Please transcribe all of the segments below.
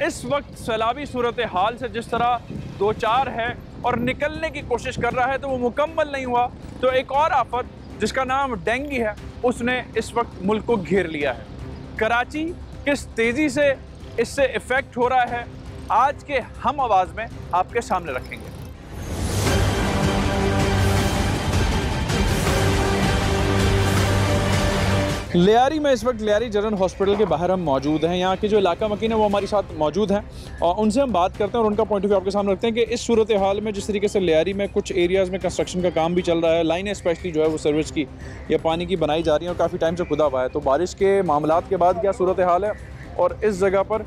इस वक्त सैलाबी सूरत हाल से जिस तरह दो चार है और निकलने की कोशिश कर रहा है तो वो मुकम्मल नहीं हुआ, तो एक और आफत जिसका नाम डेंगू है उसने इस वक्त मुल्क को घेर लिया है। कराची किस तेज़ी से इससे इफ़ेक्ट हो रहा है आज के हम आवाज़ में आपके सामने रखेंगे। लियारी में इस वक्त लियारी जनरल हॉस्पिटल के बाहर हम मौजूद हैं। यहाँ के जो इलाका मकीन है वो हमारे साथ मौजूद हैं और उनसे हम बात करते हैं और उनका पॉइंट ऑफ व्यू आपके सामने रखते हैं कि इस सूरत हाल में जिस तरीके से लियारी में कुछ एरियाज़ में कंस्ट्रक्शन का काम भी चल रहा है, लाइनें स्पेशली जो है वो सर्विस की या पानी की बनाई जा रही हैं और काफ़ी टाइम से खुदा हुआ है, तो बारिश के मामलात के बाद क्या सूरत हाल है और इस जगह पर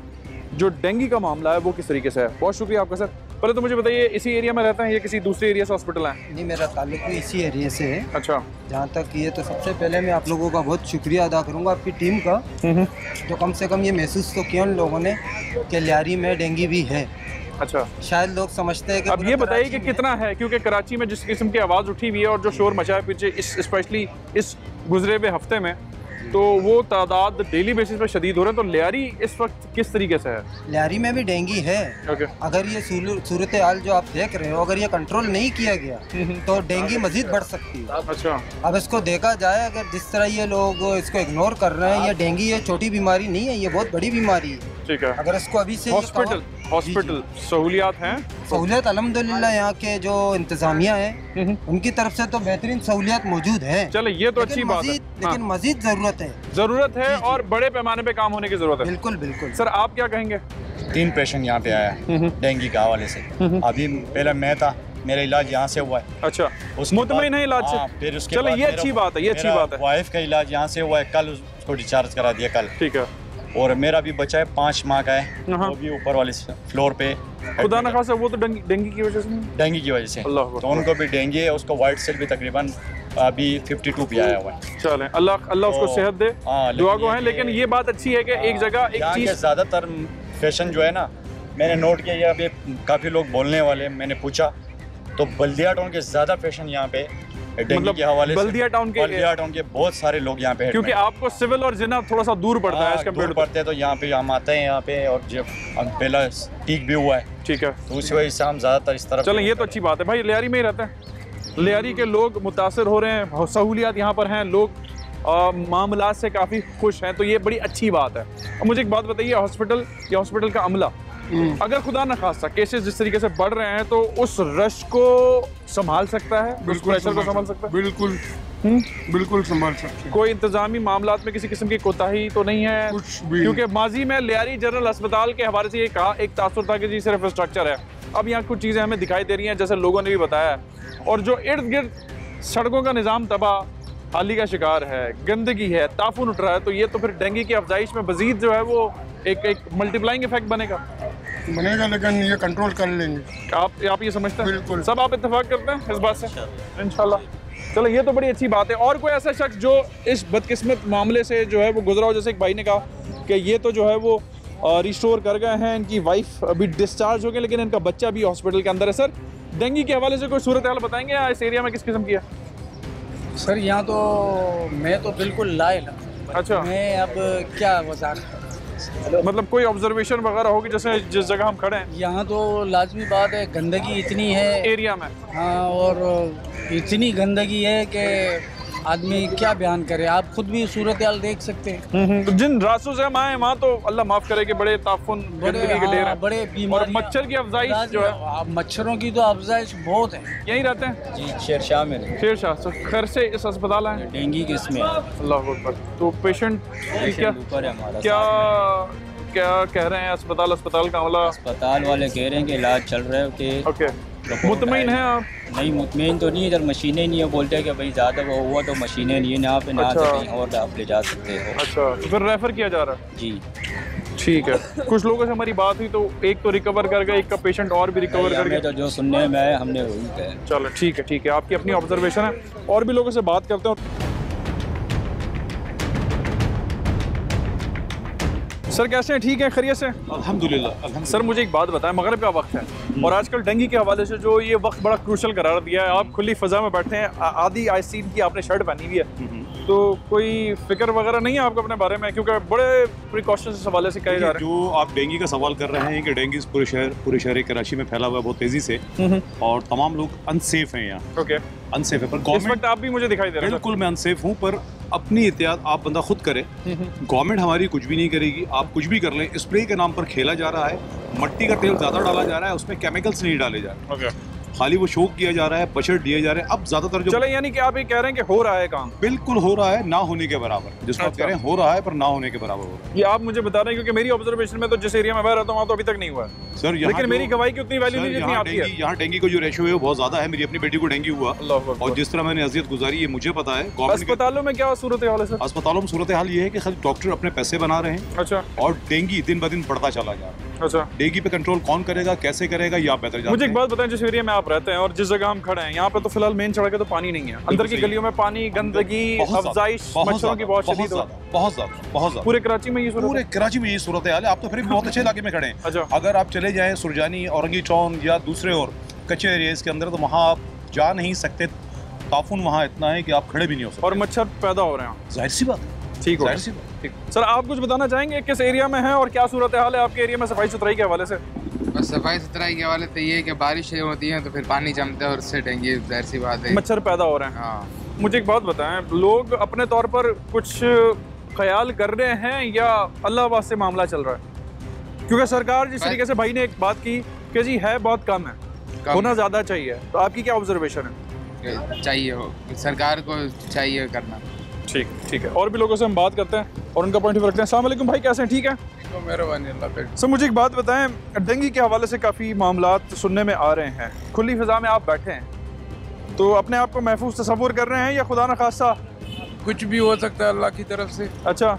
जो डेंगू का मामला है वो किस तरीके से है। बहुत शुक्रिया आपका सर। पहले तो मुझे बताइए, इसी एरिया में रहते हैं या किसी दूसरे एरिया से हॉस्पिटल है? नहीं, मेरा ताल्लुक भी इसी एरिया से है। अच्छा। जहाँ तक ये, तो सबसे पहले मैं आप लोगों का बहुत शुक्रिया अदा करूँगा आपकी टीम का, तो कम से कम ये महसूस तो किया उन लोगों ने कि लियारी में डेंगू भी है। अच्छा। शायद लोग समझते हैं कि अब ये बताइए कि कितना है, क्योंकि कराची में जिस किस्म की आवाज़ उठी हुई है और जो शोर मचा है पीछे इस स्पेशली इस गुजरे हुए हफ्ते में, तो वो तादाद डेली बेसिस पे शदीद हो रहे हैं, तो लियारी इस वक्त किस तरीके से है? लियारी में भी डेंगू है। अगर ये सूरत हाल जो आप देख रहे हो, अगर ये कंट्रोल नहीं किया गया तो डेंगू मजीद बढ़ सकती है। अच्छा। अब इसको देखा जाए, अगर जिस तरह ये लोग इसको इग्नोर कर रहे हैं, ये डेंगू ये छोटी बीमारी नहीं है, ये बहुत बड़ी बीमारी है। ठीक है। अगर इसको अभी से हॉस्पिटल सहूलियात हैं, सहूलियत अल्हम्दुलिल्लाह यहाँ के जो इंतजामिया है उनकी तरफ से तो बेहतरीन सहूलियत मौजूद है। चले ये तो अच्छी बात है, लेकिन मजीद जरूरत है और बड़े पैमाने पे काम होने की जरूरत है। बिल्कुल बिल्कुल। सर आप क्या कहेंगे? 3 पेशेंट यहाँ पे आया है डेंगू के हवाले से। अभी पहले मैं था, मेरा इलाज यहाँ से हुआ है। अच्छा, मुतमईन है इलाज से? फिर उसके चलो ये अच्छी बात है, ये अच्छी बात है। वाइफ का इलाज यहाँ से हुआ है, कल उसको डिस्चार्ज करा दिया कल। ठीक है। और मेरा भी बच्चा है 5 माह का है, वो भी ऊपर वाले फ्लोर पे। खुदा न खासा वो तो डेंगू की वजह से, डेंगू की वजह से तो उनको भी डेंगू है। उसको वाइट सेल भी तकरीबन अभी 52 पे आया हुआ है। चलें, अल्लाह उसको सेहत दे, दुआ को है। लेकिन ये बात अच्छी है कि एक जगह एक चीज़, ज़्यादातर फैशन जो है ना, मैंने नोट किया, ये अभी काफ़ी लोग बोलने वाले, मैंने पूछा तो बल्दिया टाउन के ज़्यादा फैशन यहाँ पे डेंगू के हवाले से। बल्दिया टाउन के बहुत सारे लोग यहाँ पे, क्योंकि आपको सिविल और जिना थोड़ा सा दूर पड़ता है, दूर पड़ते हैं, तो यहाँ पे हम आते हैं यहाँ पे, और जब पहला टीक भी हुआ है, ठीक है, तो उसी वजह से हम ज़्यादातर इस तरफ। चलें, ये तो अच्छी बात है भाई। लियारी में ही रहते हैं, लियारी के लोग मुतासर हो रहे हैं, सहूलियात यहाँ पर हैं, लोग मामलात से काफ़ी खुश हैं, तो ये बड़ी अच्छी बात है। अब मुझे एक बात बताइए, हॉस्पिटल का अमला, अगर खुदा न खास्ता केसेस जिस तरीके से बढ़ रहे हैं तो उस रश को संभाल सकता है, उस प्रेशर को संभाल सकता है? बिल्कुल संभाल सकते हैं। कोई इंतजामी मामलात में किसी किस्म की कोताही तो नहीं है? कुछ भी, क्योंकि माजी में लियारी जनरल अस्पताल के हवाले से ये कहा, एक तासुर था कि जी सिर्फ स्ट्रक्चर है। अब यहाँ कुछ चीज़ें हमें दिखाई दे रही हैं जैसे लोगों ने भी बताया है, और जो इर्द गिर्द सड़कों का निज़ाम तबाह, हाली का शिकार है, गंदगी है, ताफून उठ रहा है, तो ये तो फिर डेंगू की अफजाइश में मजीद जो है वो एक मल्टीप्लाइंग इफेक्ट बनेगा, लेकिन ये कंट्रोल कर लेंगे। आप ये समझते हैं? बिल्कुल। सब आप इत्तेफाक करते हैं इस बात से? इंशाल्लाह। चलो ये तो बड़ी अच्छी बात है। और कोई ऐसा शख्स जो इस बदकिस्मत मामले से जो है वो गुजरा हो, जैसे एक भाई ने कहा कि ये तो जो है वो रिस्टोर कर गए हैं, इनकी वाइफ अभी डिस्चार्ज हो गई, लेकिन इनका बच्चा भी हॉस्पिटल के अंदर है। सर डेंगू के हवाले से कोई सूरत हाल बताएंगे या इस एरिया में किस किस्म की है? सर यहाँ तो मैं तो बिल्कुल लाइल। अच्छा। मैं अब क्या वजाहत, मतलब कोई ऑब्जर्वेशन वगैरह होगी जैसे जिस जगह हम खड़े हैं? यहाँ तो लाजमी बात है, गंदगी इतनी है एरिया में। हाँ, और इतनी गंदगी है कि आदमी क्या बयान करे। आप खुद भी सूरत हाल देख सकते हैं। तो जिन रास्तों से हम आए वहाँ तो अल्लाह माफ़ करे कि बड़े ताफुन, गंदगी के ढेर हैं, बड़े बीमार, और मच्छर की अफजाइश जो है, मच्छरों की तो अफजाइश बहुत है। यहीं रहते हैं जी, शेरशाह में। शेरशाह से खैर से इस अस्पताल आए, डेंगू किस में? अल्लाह अकबर। तो पेशेंट क्या कह रहे हैं अस्पताल का अमला? अस्पताल वाले कह रहे हैं कि इलाज चल रहा है। ओके, मुतमईन हैं आप? नहीं, मुतमईन तो नहीं है, जब मशीनें नहीं है, बोलते हैं कि भाई ज़्यादा वो हुआ तो मशीनें नहीं है यहाँ पे, ना कहीं और आप ले जा सकते हो। अच्छा, तो फिर रेफर किया जा रहा है? जी ठीक है। कुछ लोगों से हमारी बात हुई तो एक तो रिकवर कर गए, एक का पेशेंट और भी रिकवर कर गया, तो जो सुनने में आया हमने वही कहा। चलो ठीक है, आपकी अपनी ऑब्जर्वेशन है। और भी लोगों से बात करते हैं। सर कैसे हैं? ठीक है, खैरियत से? अल्हम्दुलिल्लाह। सर मुझे एक बात बताएं, मगरिब का वक्त है और आजकल डेंगू के हवाले से जो ये वक्त बड़ा क्रूशल करार दिया है, आप खुली फ़ज़ा में बैठे हैं, आधी आइसीन की आपने शर्ट पहनी हुई है, तो कोई फिक्र वगैरह नहीं है आपको अपने बारे में, क्योंकि बड़े प्रिकॉशन से हवाले से कहे जा रहे हैं। जो आप डेंगू का सवाल कर रहे हैं कि डेंगू पूरे शहर कराची में फैला हुआ है बहुत तेजी से, और तमाम लोग अनसेफ हैं यहाँ। ओके, अनसेफ है, पर इस वक्त आप भी मुझे दिखाई दे रहे हैं। बिल्कुल मैं अनसेफ हूँ, पर अपनी एहतियात आप बंदा खुद करे। गवर्नमेंट हमारी कुछ भी नहीं करेगी, आप कुछ भी कर लें। स्प्रे के नाम पर खेला जा रहा है, मट्टी का तेल ज़्यादा डाला जा रहा है, उसमें केमिकल्स नहीं डाले जा रहे। ओके, खाली वो शौक किया जा रहा है, बशर दिए जा रहे हैं। अब ज्यादातर जो चले, यानी कि आप ये कह रहे हैं कि हो रहा है काम, बिल्कुल हो रहा है, ना होने के बराबर। जिसको आप कह रहे हैं हो रहा है पर ना होने के बराबर हो रहा है, ये आप मुझे बता रहे हैं, क्योंकि मेरी ऑब्जर्वेशन में तो जिस एरिया में मैं रहता हूँ वहाँ तो अभी तक नहीं हुआ है सर। लेकिन मेरी गवाही की उतनी वैल्यू नहीं जितनी आपकी है। यहाँ डेंगू का जो रेशो है वो बहुत ज्यादा है। मेरी अपनी बेटी को डेंगू हुआ, और जिस तरह मैंने अजियत गुजारी है मुझे पता है। अस्पतालों में क्या सूरत हाल है सर? अस्पतालों में सूरत हाल ये है कि खाली डॉक्टर अपने पैसे बना रहे हैं। अच्छा, और डेंगू दिन ब दिन बढ़ता चला जा रहा है। अच्छा, डेंगू पे कंट्रोल कौन करेगा, कैसे करेगा, ये आप बेहतर जानते हैं। मुझे एक बात बताएं, जिस एरिया में आप रहते हैं और जिस जगह हम खड़े हैं, यहाँ पे तो फिलहाल मेन सड़क है तो पानी नहीं है। अंदर की गलियों में पानी, गंदगी, अफजाइश, मच्छरों की बहुत शदीद है। बहुत ज्यादा पूरे कराची में ये सूरत, पूरे कराची में ये सूरत हाल है। आप तो फिर भी बहुत अच्छे इलाके में खड़े हैं। अच्छा, अगर आप चले जाएं सुरजानी, औरंगी चौन या दूसरे और कच्चे एरियाज के अंदर, तो वहाँ आप जा नहीं सकते। ताफुन वहाँ इतना है कि आप खड़े भी नहीं हो सकते, और मच्छर पैदा हो रहे हैं। जाहिर सी बात है। ठीक है, ठीक। सर, आप कुछ बताना चाहेंगे किस एरिया में है और क्या सूरत हाल है आपके एरिया में सफाई सुथराई के हवाले से? बस सफाई सुथराई के हवाले से ये है कि बारिशें होती हैं तो फिर पानी जमता है और उससे डेंगू, जाहिर सी बात है, मच्छर पैदा हो रहे हैं। हाँ। मुझे एक बात बताएं, लोग अपने तौर पर कुछ ख्याल कर रहे हैं या अल्लाह वास्ते मामला चल रहा है? क्योंकि सरकार जिस तरीके से भाई ने एक बात की कि जी है बहुत कम है, होना ज़्यादा चाहिए, तो आपकी क्या ऑब्जर्वेशन है? चाहिए हो, सरकार को चाहिए करना। ठीक, ठीक है। और भी लोगों से हम बात करते हैं और उनका पॉइंट ऑफ व्यू रखते हैं। अस्सलाम वालेकुम भाई, कैसे हैं? ठीक है, मेहरबानी अल्लाह। सर, मुझे एक बात बताएं, डेंगू के हवाले से काफ़ी मामलात सुनने में आ रहे हैं। खुली फिजा में आप बैठे हैं तो अपने आप को महफूज तस्वुर कर रहे हैं या खुदा न खास्ता कुछ भी हो सकता है अल्लाह की तरफ से। अच्छा,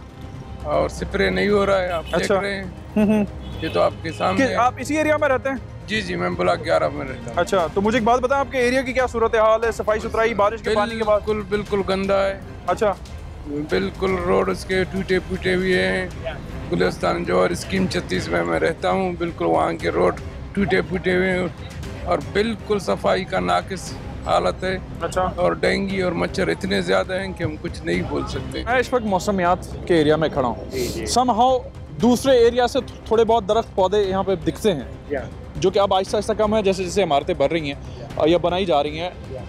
और स्प्रे नहीं हो रहा है, आप देख रहे हैं, ये तो आपके सामने। आप इसी एरिया में रहते हैं? जी जी, मैं ब्लॉक 11 में रहता हूँ। अच्छा, तो मुझे एक बात बताएं, आपके एरिया की क्या सूरत हाल है? सफाई सुथराई बारिश के पानी के बाद? बिल्कुल बिल्कुल गंदा है। अच्छा, बिल्कुल रोड उसके टूटे फूटे हुए हैं। गुलिस्तान जौहर स्कीम 36 में मैं रहता हूँ, बिल्कुल वहाँ के रोड टूटे फूटे हुए हैं और बिल्कुल सफाई का नाकिस हालत है। अच्छा, और डेंगू और मच्छर इतने ज़्यादा हैं कि हम कुछ नहीं बोल सकते। मैं इस वक्त मौसमियात के एरिया में खड़ा हूँ। समहाउ दूसरे एरिया से थोड़े बहुत दरख्त पौधे यहाँ पे दिखते हैं, जो कि अब आहिस्ता आहिस्ता कम है जैसे जैसे इमारतें बढ़ रही हैं या बनाई जा रही हैं।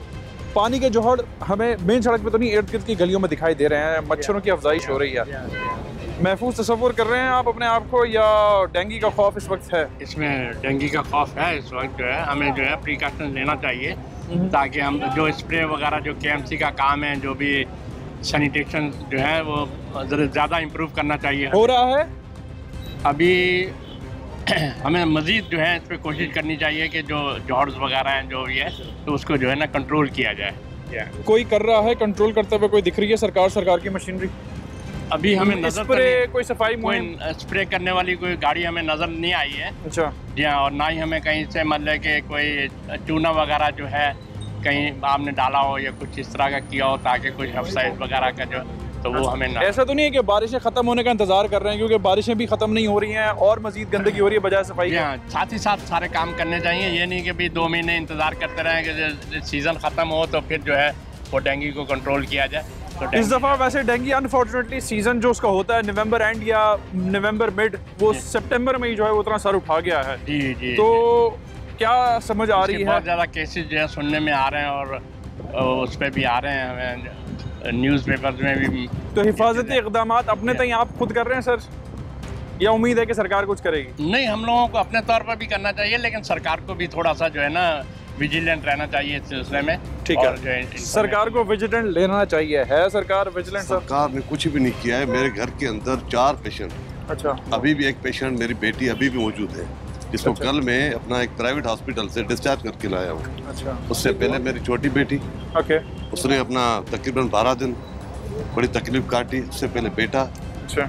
पानी के जोहड़ हमें मेन सड़क पे तो नहीं, इर्द गिर्द की गलियों में दिखाई दे रहे हैं। मच्छरों की अफजाइश हो रही है। महफूज तस्वुर कर रहे हैं आप अपने आप को या डेंगू का खौफ इस वक्त है? इसमें डेंगू का खौफ है इस वक्त। जो है हमें जो है प्रिकॉशन लेना चाहिए, ताकि हम जो स्प्रे वगैरह जो KMC का काम है, जो भी सैनिटेशन जो है वो ज़्यादा इम्प्रूव करना चाहिए। हो रहा है अभी हमें मज़ीद जो है इस पर कोशिश करनी चाहिए कि जो जॉर्ड्स वगैरह हैं जो भी है, तो उसको जो है ना कंट्रोल किया जाए। कोई कर रहा है कंट्रोल करते हुए? कोई दिख रही है सरकार की मशीनरी? अभी हमें नजर स्प्रे, कोई सफाई कोई स्प्रे करने वाली कोई गाड़ी हमें नज़र नहीं आई है। अच्छा, जी हाँ, और ना ही हमें कहीं से मतलब कि कोई चूना वगैरह जो है कहीं आपने डाला हो या कुछ इस तरह का किया हो ताकि कुछ अफसाइश वगैरह का जो, तो वो हमें ना। ऐसा तो नहीं है कि बारिशें ख़त्म होने का इंतजार कर रहे हैं, क्योंकि बारिशें भी ख़त्म नहीं हो रही हैं और मजीद गंदगी हो रही है बजाय सफाई के? हाँ, साथ ही साथ सारे काम करने चाहिए। ये नहीं कि भाई 2 महीने इंतजार करते रहें कि सीज़न ख़त्म हो तो फिर जो है वो डेंगू को कंट्रोल किया जाए। तो इस दफ़ा वैसे डेंगू अनफॉर्चुनेटली सीज़न जो उसका होता है नवंबर एंड या नवंबर मिड, वो सितंबर में ही जो है वो उतना सर उठा गया है। जी जी। तो क्या समझ आ रही है? बहुत ज़्यादा केसेस जो है सुनने में आ रहे हैं और उस पर भी आ रहे हैं हमें न्यूज़पेपर्स में भी। तो हिफाजती इक़दाम अपने तय आप खुद कर रहे हैं सर, या उम्मीद है कि सरकार कुछ करेगी? नहीं, हम लोगों को अपने तौर पर भी करना चाहिए, लेकिन सरकार को भी थोड़ा सा जो है ना विजिलेंट रहना चाहिए इस सिलसिले में। ठीक है, सरकार को विजिलेंट लेना चाहिए। है सरकार विजिलेंट? सरकार ने कुछ भी नहीं किया है। मेरे घर के अंदर 4 पेशेंट, अच्छा, अभी भी एक पेशेंट मेरी बेटी अभी भी मौजूद है, जिसको अच्छा, कल मैं अपना एक प्राइवेट हॉस्पिटल से डिस्चार्ज करके लाया हूँ। अच्छा, उससे पहले मेरी छोटी बेटी, ओके, उसने अपना तकरीबन 12 दिन बड़ी तकलीफ काटी। उससे पहले बेटा। अच्छा,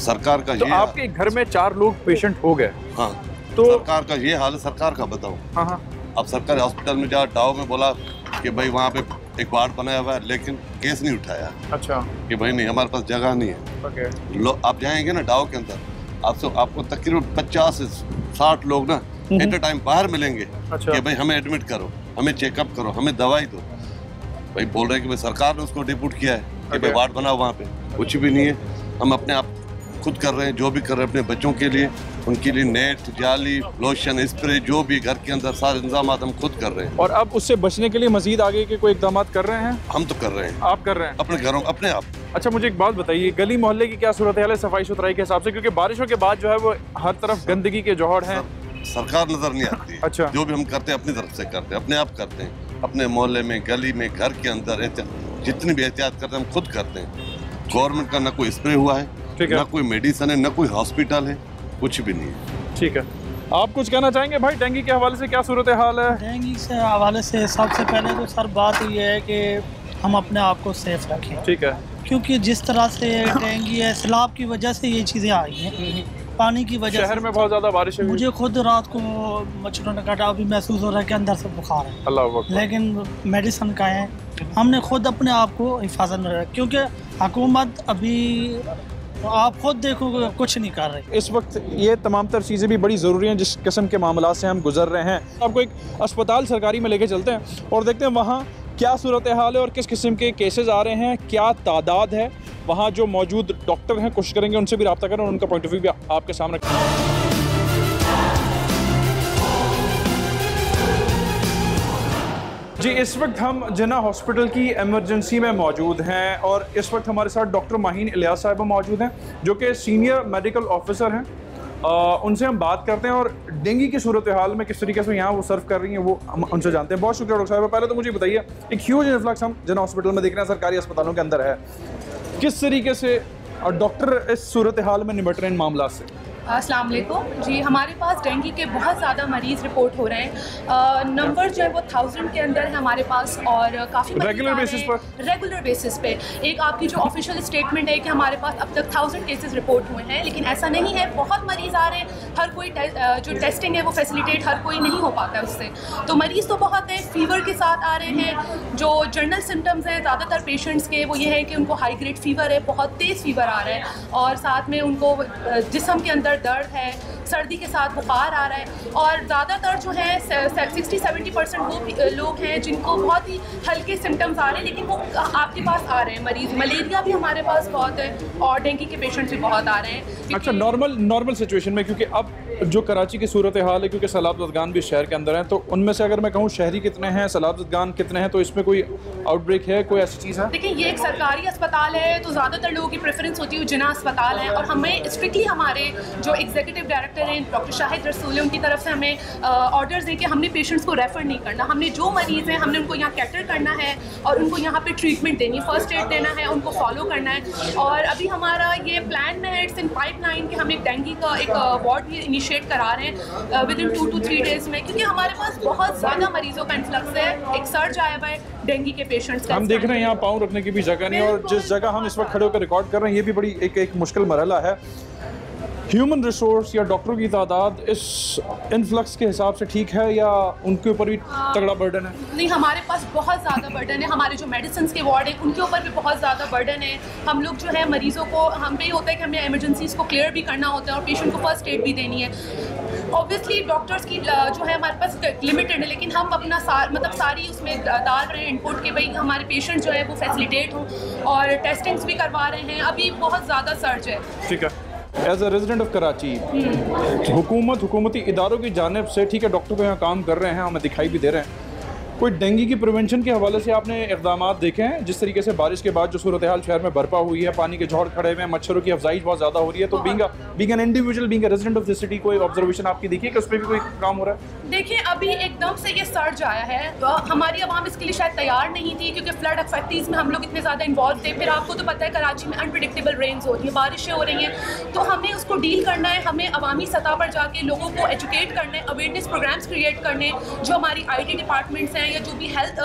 सरकार का तो ये आपके घर में 4 लोग पेशेंट हो गए? हाँ, तो सरकार का ये हाल है। सरकार का बताओ। हाँ हाँ, अब सरकारी हॉस्पिटल में जा डाव में बोला कि भाई वहाँ पे एक वार्ड बनाया हुआ है, लेकिन केस नहीं उठाया अच्छा, कि भाई नहीं हमारे पास जगह नहीं है। ओके, आप जाएंगे ना डाव के अंदर, आपको तकरीबन 50 से 60 लोग ना एट अ टाइम बाहर मिलेंगे। अच्छा, कि भाई हमें एडमिट करो, हमें चेकअप करो, हमें दवाई दो। भाई बोल रहे हैं कि भाई सरकार ने उसको डिप्यूट किया है। कि भाई वार्ड बनाओ वहाँ पे, कुछ भी नहीं है। हम अपने आप खुद कर रहे हैं, जो भी कर रहे हैं अपने बच्चों के लिए, उनके लिए नेट, जाली, लोशन, स्प्रे, जो भी घर के अंदर सारे इंतजाम हम खुद कर रहे हैं। और अब उससे बचने के लिए मजीद आगे के कोई इकदाम कर रहे हैं? हम तो कर रहे हैं। आप कर रहे हैं अपने घरों, अपने आप। अच्छा, मुझे एक बात बताइए, गली मोहल्ले की क्या सूरत है सफाई सुथराई के हिसाब से? क्योंकि बारिशों के बाद जो है वो हर तरफ गंदगी के जोहड़ हैं। सरकार नजर नहीं आती है। अच्छा। जो भी हम करते हैं अपनी तरफ से करते हैं, अपने आप करते हैं, अपने मोहल्ले में, गली में, घर के अंदर जितनी भी एहतियात करते हैं हम खुद करते हैं। गवर्नमेंट का ना कोई स्प्रे हुआ है, ना कोई मेडिसिन है, ना कोई हॉस्पिटल है, कुछ भी नहीं है। ठीक है, आप कुछ कहना चाहेंगे भाई? डेंगू के हवाले से क्या सूरत हाल है? डेंगू से हवाले से सबसे पहले तो सर बात ये है कि हम अपने आप को सेफ रखें। ठीक है। क्योंकि जिस तरह से डेंगू है, सैलाब की वजह से ये चीज़ें आई हैं, पानी की वजह से। शहर में बहुत ज़्यादा बारिश है। मुझे खुद रात को मच्छरों ने काटा, अभी महसूस हो रहा है कि अंदर से बुखार है। अल्लाह अकबर। लेकिन मेडिसिन का है, हमने खुद अपने आप को हिफाजत में रखा, क्योंकि हुकूमत अभी आप खुद देखो कुछ नहीं कर रहे। इस वक्त ये तमाम तर चीज़ें भी बड़ी ज़रूरी हैं जिस किस्म के मामला से हम गुजर रहे हैं। आपको एक अस्पताल सरकारी में लेके चलते हैं और देखते हैं वहाँ क्या सूरत हाल है और किस किस्म के केसेस आ रहे हैं, क्या तादाद है। वहाँ जो मौजूद डॉक्टर हैं कोशिश करेंगे उनसे भी रब्ता करें और उनका पॉइंट ऑफ व्यू भी आपके सामने रखें। जी, इस वक्त हम जिन्ना हॉस्पिटल की एमरजेंसी में मौजूद हैं और इस वक्त हमारे साथ डॉक्टर माहीन इलियास साहिबा मौजूद हैं जो कि सीनियर मेडिकल ऑफिसर हैं। उनसे हम बात करते हैं और डेंगू की सूरत हाल में किस तरीके से यहाँ वो सर्व कर रही हैं वो हम उनसे जानते हैं। बहुत शुक्रिया डॉक्टर साहिबा। पहले तो मुझे बताइए, एक ह्यूज इन्फ्लक्स हम जिन्ना हॉस्पिटल में देख रहे हैं, सरकारी अस्पतालों के अंदर है, किस तरीके से डॉक्टर इस सूरत हाल में निपट रहे हैं मामला से? अस्सलाम वालेकुम जी, हमारे पास डेंगू के बहुत ज़्यादा मरीज़ रिपोर्ट हो रहे हैं। नंबर जो है वो 1000 के अंदर है हमारे पास और काफ़ी रेगुलर बेसिस पे। एक आपकी जो ऑफिशियल स्टेटमेंट है कि हमारे पास अब तक 1000 केसेस रिपोर्ट हुए हैं, लेकिन ऐसा नहीं है। बहुत मरीज़ आ रहे हैं, हर कोई जो टेस्टिंग है वो फैसिलिटेट हर कोई नहीं हो पाता है उससे, तो मरीज़ तो बहुत है। फीवर के साथ आ रहे हैं। जो जनरल सिम्टम्स हैं ज़्यादातर पेशेंट्स के वो ये है कि उनको हाई ग्रेड फीवर है, बहुत तेज़ फीवर आ रहा है और साथ में उनको जिस्म के अंदर दर्द है, सर्दी के साथ बुखार आ रहा है और ज़्यादातर जो है 60-70% वो लोग हैं जिनको बहुत ही हल्के सिम्टम्स आ रहे हैं, लेकिन वो आपके पास आ रहे हैं मरीज़। मलेरिया भी हमारे पास बहुत है और डेंगू के पेशेंट्स भी बहुत आ रहे हैं। अच्छा, नॉर्मल सिचुएशन में, क्योंकि अब जो कराची की सूरत हाल है, क्योंकि सैलाब ज़दगान भी शहर के अंदर हैं, तो उनमें से अगर मैं कहूँ शहरी कितने हैं, सैलाब ज़दगान कितने हैं, तो इसमें कोई आउटब्रेक है, कोई ऐसी चीज़ है? देखिए, ये एक सरकारी अस्पताल है तो ज़्यादातर लोगों की प्रेफरेंस होती है जिन्ना अस्पताल है और हमें स्ट्रिक्टली हमारे जो एग्जीक्यूटिव डायरेक्टर हैं डॉक्टर शाहिद रसूल है, उनकी तरफ से हमें ऑर्डर्स हैं कि हमने पेशेंट्स को रेफ़र नहीं करना। हमने जो मरीज़ हैं हमने उनको यहाँ कैटर करना है और उनको यहाँ पे ट्रीटमेंट देनी है, फर्स्ट एड देना है, उनको फॉलो करना है। और अभी हमारा ये प्लान में है, इट्स इन पाइपलाइन कि हम एक डेंगू का एक वार्ड भी इनिशिएट करा रहे हैं विद इन 2 to 3 डेज़ में, क्योंकि हमारे पास बहुत ज़्यादा मरीज़ों का इन्फ्लक्स है। एक सर्ज आया हुआ है डेंगू के पेशेंट्स का। हम देख रहे हैं यहाँ पाँव रखने की भी जगह नहीं और जिस जगह हम इस वक्त खड़े होकर रिकॉर्ड कर रहे हैं ये भी बड़ी एक मुश्किल मरहला है। ह्यूमन रिसोर्स या डॉक्टरों की तादाद इस इन्फ्लक्स के हिसाब से ठीक है या उनके ऊपर भी तगड़ा बर्डन है? नहीं, हमारे पास बहुत ज़्यादा बर्डन है। हमारे जो मेडिसिन के वार्ड है उनके ऊपर भी बहुत ज़्यादा बर्डन है। हम लोग जो है मरीज़ों को, हम पे होता है कि हमें एमरजेंसीज़ को क्लियर भी करना होता है और पेशेंट को फर्स्ट एड भी देनी है। ऑब्वियसली डॉक्टर्स की जो है हमारे पास लिमिटेड है, लेकिन हम अपना सारी उसमें डाल रहे हैं इनपुट के भाई हमारे पेशेंट जो है वो फैसिलिटेट हों और टेस्टिंग्स भी करवा रहे हैं। अभी बहुत ज़्यादा सर्ज है। ठीक है। As a resident of Karachi, हुकूमती इदारों की जानिब से, ठीक है, डॉक्टर को यहाँ काम कर रहे हैं, हमें दिखाई भी दे रहे हैं, कोई डेंगू की प्रिवेंशन के हवाले से आपने इक़दाम देखे हैं? जिस तरीके से बारिश के बाद जो सूरत हाल शहर में बरपा हुई है, पानी के झोड़ खड़े हुए हैं, मच्छरों की अफजाइश बहुत ज़्यादा हो रही है, तो being an individual, being a resident of the city, कोई ऑब्जर्वेशन आपकी देखिए कि उस पर भी कोई काम हो रहा है? देखिए, अभी एकदम से ये सर्ज आया है तो हमारी आवाम इसके लिए शायद तैयार नहीं थी, क्योंकि फ्लड अफेक्टीज़ में हम लोग इतने ज़्यादा इन्वॉल्व थे। फिर आपको तो पता है कराची में अनप्रेडिक्टेबल रेन्स हो रही है, बारिशें हो रही हैं, तो हमें उसको डील करना है। हमें अवामी सतह पर जाके लोगों को एजुकेट करना है, अवेयरनेस प्रोग्राम्स क्रिएट करने, जो हमारी IT डिपार्टमेंट्स हैं या जो भी हेल्थ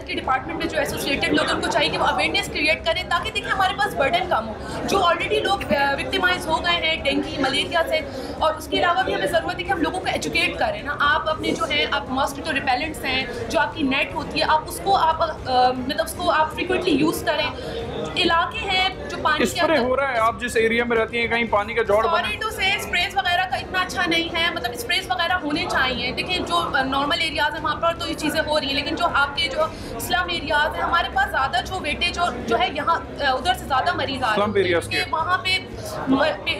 के डिपार्टमेंट में जो एसोसिएटेड लोग, उनको चाहिए कि वो अवेयरनेस क्रिएट करें ताकि देखिए हमारे पास बर्डन कम हो। जो ऑलरेडी लोग विक्टिमाइज हो गए हैं डेंगू मलेरिया से, और उसके अलावा भी हमें ज़रूरत है कि हम लोगों को एजुकेट करें ना। आप अपने जो है आप मॉस्किटो रिपेलेंट्स हैं, जो आपकी नेट होती है, आप उसको मतलब उसको आप फ्रीक्वेंटली यूज़ करें। इलाके हैं जो पानी स्प्रे हो रहा है, आप जिस एरिया में रहती हैं कहीं पानी का जौड़ से स्प्रेज वगैरह का इतना अच्छा नहीं है, मतलब स्प्रेस वगैरह होने चाहिए। देखिए जो नॉर्मल एरियाज़ हैं वहाँ पर तो ये चीज़ें हो रही हैं, लेकिन जो आपके जो स्लम एरियाज़ हैं हमारे पास ज़्यादा जो वेटेज जो है यहाँ उधर से ज़्यादा मरीज आ रहे हैं, क्योंकि वहाँ पे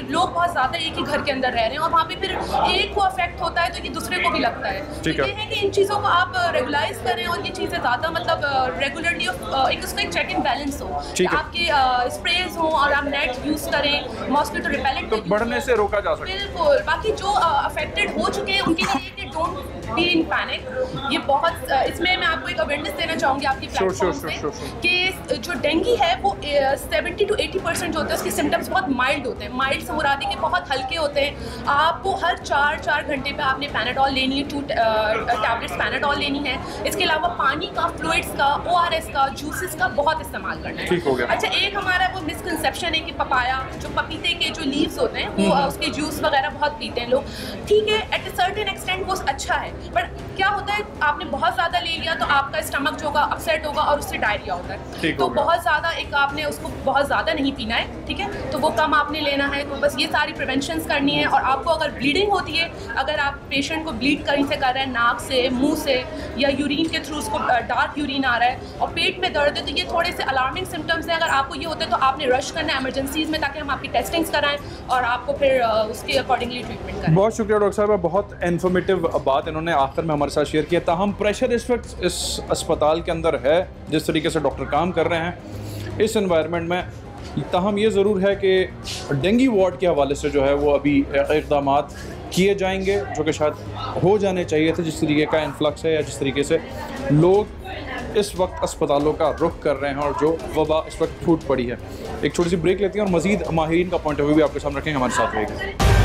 लोग बहुत ज़्यादा एक ही घर के अंदर रह रहे हैं और वहाँ पे फिर एक को अफेक्ट होता है तो ये दूसरे को भी लगता है। तो ये है कि इन चीज़ों को आप रेगुलाइज करें और ये चीज़ें ज़्यादा मतलब रेगुलरली एक उसका एक चेक एंड बैलेंस हो, आपके स्प्रेज हो और आप नेट यूज़ करें, मॉस्किटो रिपेलेंट तो बढ़ने से रोका जा सकता है। बिल्कुल। बाकी जो अफेक्टेड हो चुके हैं उनके लिए कि डोंट बी इन पैनिक, ये बहुत इसमें मैं आपको एक अवेयरनेस देना चाहूँगी आपकी प्लेटफॉर्म से कि जो डेंगू है वो 70 to 80% जो होता है उसके सिम्टम्स बहुत माइल्ड होते हैं। माइल्ड से मुराद है कि बहुत हल्के होते हैं। आपको हर 4 घंटे पे आपने पैनाडोल लेनी है, 2 टैबलेट्स पैनाडोल लेनी है। इसके अलावा पानी का, फ्लूइड्स का, ORS का, जूसेस का बहुत इस्तेमाल करना है। ठीक हो गया। अच्छा, एक हमारा वो मिसकंसेप्शन है कि पपाया जो पपीते के जो लीव्स होते हैं वो उसके जूस वगैरह बहुत पीते हैं लोग। ठीक है, एट ए सर्टेन एक्सटेंट वो अच्छा है, बट क्या होता है आपने बहुत ज़्यादा ले लिया तो आपका स्टमक जो होगा अपसेट होगा और उससे डायरिया होता है। तो बहुत ज़्यादा एक आपने उसको बहुत ज़्यादा नहीं पीना है, ठीक है, तो वो कम आपने लेना है। तो बस ये सारी प्रिवेंशंस करनी है। और आपको अगर ब्लीडिंग होती है, अगर आप पेशेंट को ब्लीड कहीं से कर रहे हैं, नाक से, मुंह से या यूरिन के थ्रू उसको डार्क यूरिन आ रहा है और पेट में दर्द है, तो ये थोड़े से अलार्मिंग सिम्टम्स हैं। अगर आपको ये होता है तो आपने रश करना है इमरजेंसीज में ताकि हम आपकी टेस्टिंग्स कराएं और आपको फिर उसके अकॉर्डिंगली ट्रीटमेंट करें। बहुत शुक्रिया डॉक्टर साहब, बहुत इन्फॉर्मेटिव बात इन्होंने आखिर में हमारे साथ शेयर किया। ताहम प्रेशर इस वक्त इस अस्पताल के अंदर है, जिस तरीके से डॉक्टर काम कर रहे हैं इस एनवायरनमेंट में। ताहम ये ज़रूर है कि डेंगू वार्ड के हवाले से जो है वो अभी इक़दाम किए जाएंगे जो कि शायद हो जाने चाहिए थे। जिस तरीके का इन्फ्लक्स है या जिस तरीके से लोग इस वक्त अस्पतालों का रुख कर रहे हैं और जो वबा इस वक्त फूट पड़ी है। एक छोटी सी ब्रेक लेती हैं और मज़ीद माहिरीन का पॉइंट ऑफ व्यू भी आपके सामने रखेंगे। हमारे साथ रहेगा।